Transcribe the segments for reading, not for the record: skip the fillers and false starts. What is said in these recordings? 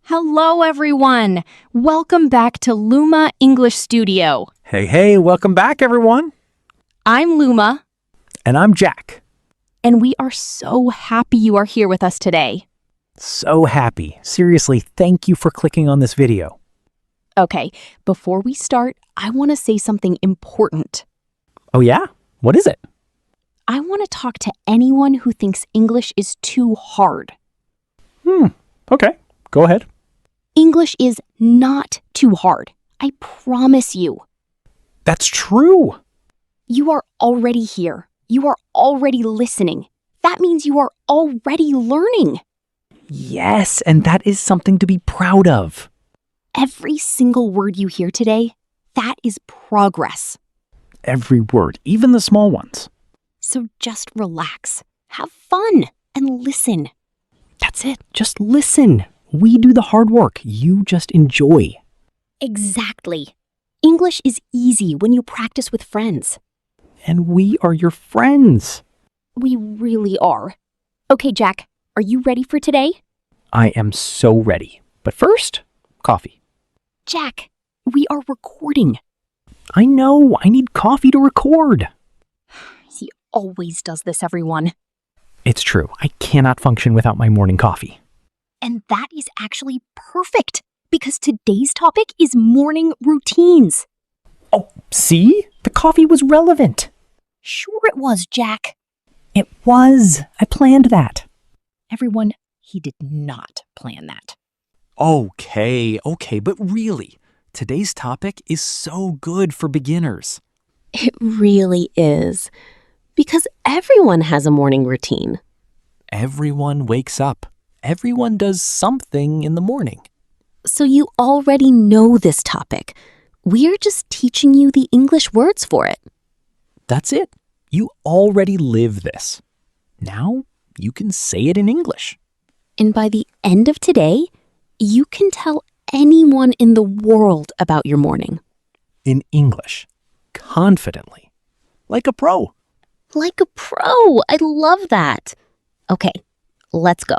Hello, everyone. Welcome back to Luma English Studio. Hey, welcome back, everyone. I'm Luma. And I'm Jack. And we are so happy you are here with us today. So happy. Seriously, thank you for clicking on this video. Okay, before we start, I want to say something important. Oh yeah? What is it? I want to talk to anyone who thinks English is too hard. Okay, go ahead. English is not too hard. I promise you. That's true. You are already here. You are already listening. That means you are already learning. Yes, and that is something to be proud of. Every single word you hear today, that is progress. Every word, even the small ones. So just relax, have fun, and listen. That's it. Just listen. We do the hard work. You just enjoy. Exactly. English is easy when you practice with friends. And we are your friends. We really are. Okay, Jack, are you ready for today? I am so ready. But first, coffee. Jack, we are recording. I know. I need coffee to record. He always does this, everyone. It's true. I cannot function without my morning coffee. And that is actually perfect, because today's topic is morning routines. Oh, see? The coffee was relevant. Sure it was, Jack. It was. I planned that. Everyone, he did not plan that. Okay, but really, today's topic is so good for beginners. It really is. Because everyone has a morning routine. Everyone wakes up. Everyone does something in the morning. So you already know this topic. We're just teaching you the English words for it. That's it. You already live this. Now you can say it in English. And by the end of today, you can tell anyone in the world about your morning. In English. Confidently. Like a pro. Like a pro. I love that. Okay, let's go.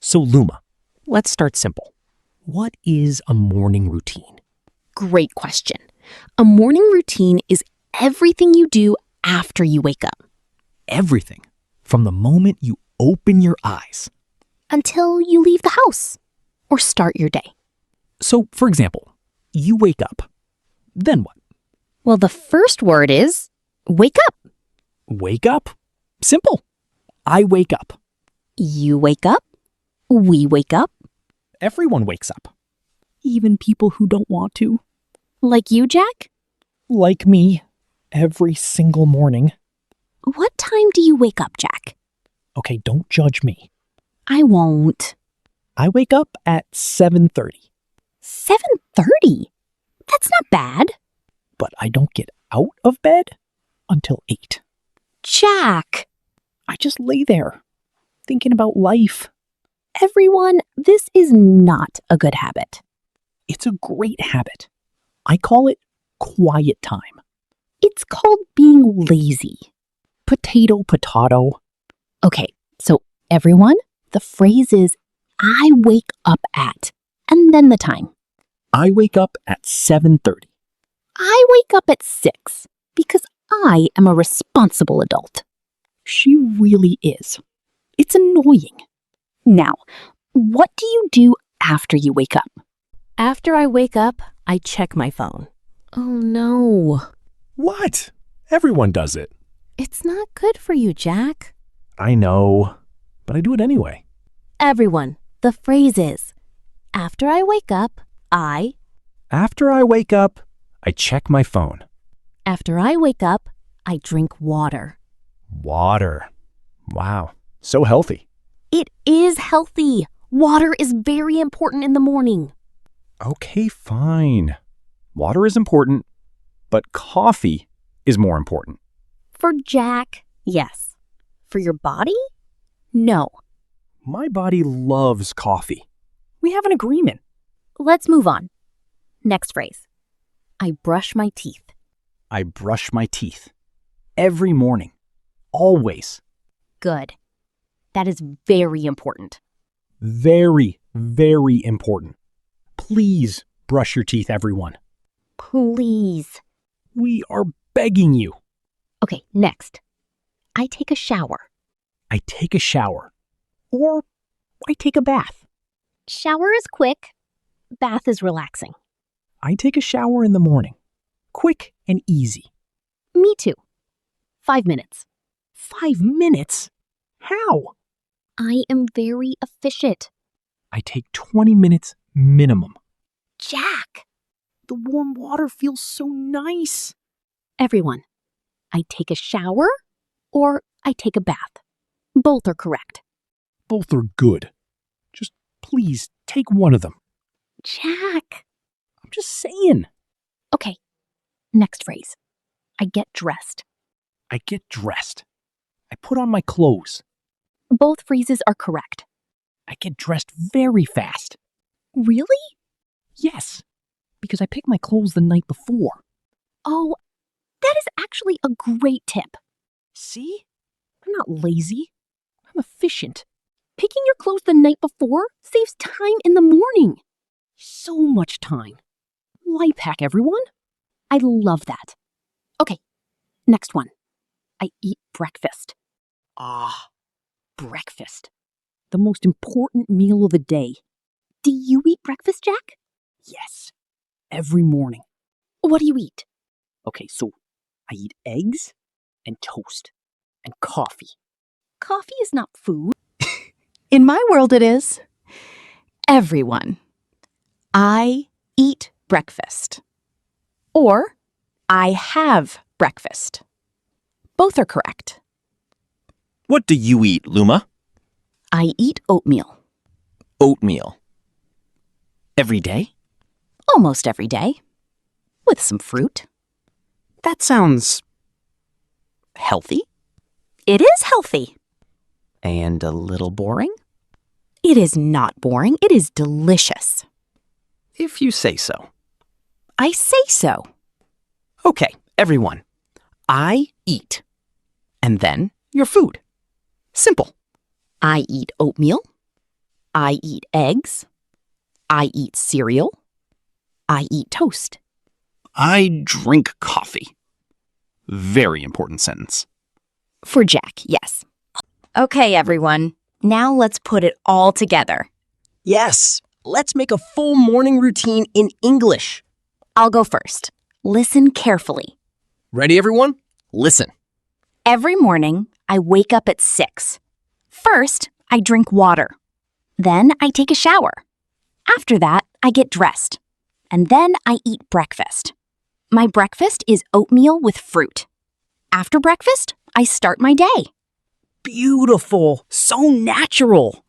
So Luma, let's start simple. What is a morning routine? Great question. A morning routine is everything you do after you wake up. Everything. From the moment you open your eyes. Until you leave the house or start your day. So, for example, you wake up. Then what? Well, the first word is wake up. Wake up? Simple. I wake up. You wake up. We wake up. Everyone wakes up. Even people who don't want to. Like you, Jack? Like me. Every single morning. What time do you wake up, Jack? Okay, don't judge me. I won't. I wake up at 7:30. 7:30? That's not bad. But I don't get out of bed until 8. Jack! I just lay there, thinking about life. Everyone, this is not a good habit. It's a great habit. I call it quiet time. It's called being lazy. Potato. Okay, so everyone, the phrase is I wake up at, and then the time. I wake up at 7:30. I wake up at 6 because I am a responsible adult. She really is. It's annoying. Now, what do you do after you wake up? After I wake up, I check my phone. Oh no. What? Everyone does it. It's not good for you, Jack. I know, but I do it anyway. Everyone, the phrase is, after I wake up, After I wake up, I check my phone. After I wake up, I drink water. Water. Wow, so healthy. It is healthy. Water is very important in the morning. Okay, fine. Water is important, but coffee is more important. For Jack, yes. For your body? No. My body loves coffee. We have an agreement. Let's move on. Next phrase. I brush my teeth. I brush my teeth. Every morning. Always. Good. That is very important. Very Very important. Please brush your teeth, everyone. Please. We are begging you. Okay, next. I take a shower. I take a shower. Or I take a bath. Shower is quick. Bath is relaxing. I take a shower in the morning. Quick and easy. Me too. 5 minutes. 5 minutes? How? I am very efficient. I take 20 minutes minimum. Jack. The warm water feels so nice. Everyone, I take a shower or I take a bath. Both are correct. Both are good. Just please take one of them. Jack. I'm just saying. Okay, next phrase. I get dressed. I get dressed. I put on my clothes. Both phrases are correct. I get dressed very fast. Really? Yes, because I pick my clothes the night before. Oh, that is actually a great tip. See? I'm not lazy. I'm efficient. Picking your clothes the night before saves time in the morning. So much time. Light pack, everyone. I love that. Okay, next one. I eat breakfast. Ah, breakfast. The most important meal of the day. Do you eat breakfast, Jack? Yes, every morning. What do you eat? Okay, so I eat eggs and toast and coffee. Coffee is not food. In my world, it is. Everyone. I eat breakfast. Or I have breakfast. Both are correct. What do you eat, Luma? I eat oatmeal. Oatmeal. Every day? Almost every day. With some fruit. That sounds healthy It is healthy. and a little boring, It is not boring. It is delicious. if you say so. I say so. Okay, everyone. I eat. And then your food. Simple. I eat oatmeal. I eat eggs. I eat cereal. I eat toast. I drink coffee. Very important sentence. For Jack, yes. Okay, everyone. Now let's put it all together. Yes, let's make a full morning routine in English. I'll go first. Listen carefully. Ready, everyone? Listen. Every morning, I wake up at 6. First, I drink water. Then I take a shower. After that, I get dressed. And then I eat breakfast. My breakfast is oatmeal with fruit. After breakfast, I start my day. Beautiful. So natural.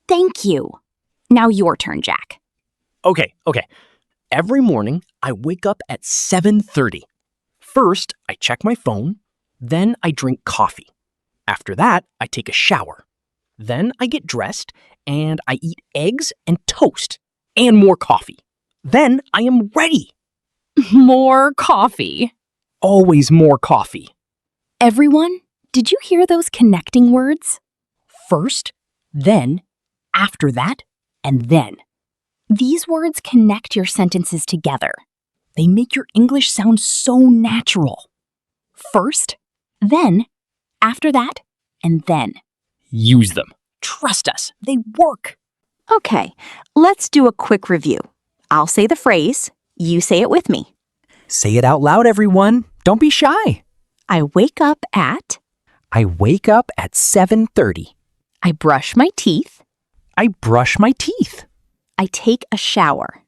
Thank you. Now your turn, Jack. Okay. Every morning, I wake up at 7:30. First, I check my phone. Then I drink coffee. After that, I take a shower. Then I get dressed and I eat eggs and toast and more coffee. Then I am ready. More coffee. Always more coffee. Everyone, did you hear those connecting words? First, then, after that, and then. These words connect your sentences together. They make your English sound so natural. First, then, after that, and then. Use them. Trust us, they work. Okay, let's do a quick review. I'll say the phrase, you say it with me. Say it out loud, everyone. Don't be shy. I wake up at, I wake up at 7:30. I brush my teeth, I brush my teeth. I take a shower,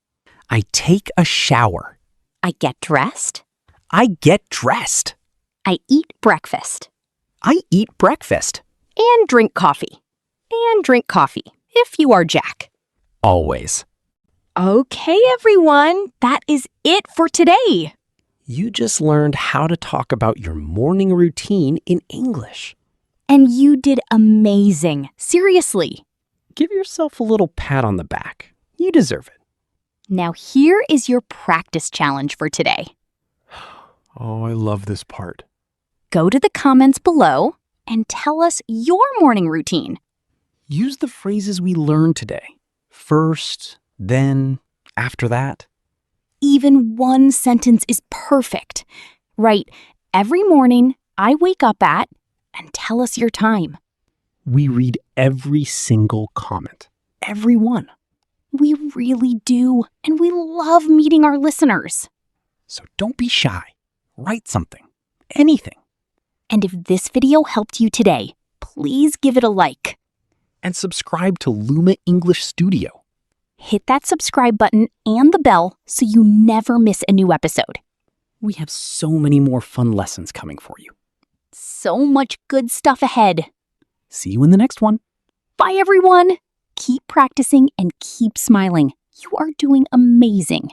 I take a shower. I get dressed, I get dressed. I eat breakfast, I eat breakfast. and drink coffee. And drink coffee, if you are Jack. Always. Okay, everyone, that is it for today. You just learned how to talk about your morning routine in English. And you did amazing. Seriously. Give yourself a little pat on the back. You deserve it. Now here is your practice challenge for today. Oh, I love this part. Go to the comments below and tell us your morning routine. Use the phrases we learned today. First, then, after that. Even one sentence is perfect. Write, every morning I wake up at, and tell us your time. We read every single comment. Every one. We really do, and we love meeting our listeners. So don't be shy. Write something. Anything. And if this video helped you today, please give it a like. And subscribe to Luma English Studio. Hit that subscribe button and the bell so you never miss a new episode. We have so many more fun lessons coming for you. So much good stuff ahead. See you in the next one. Bye, everyone. Keep practicing and keep smiling. You are doing amazing.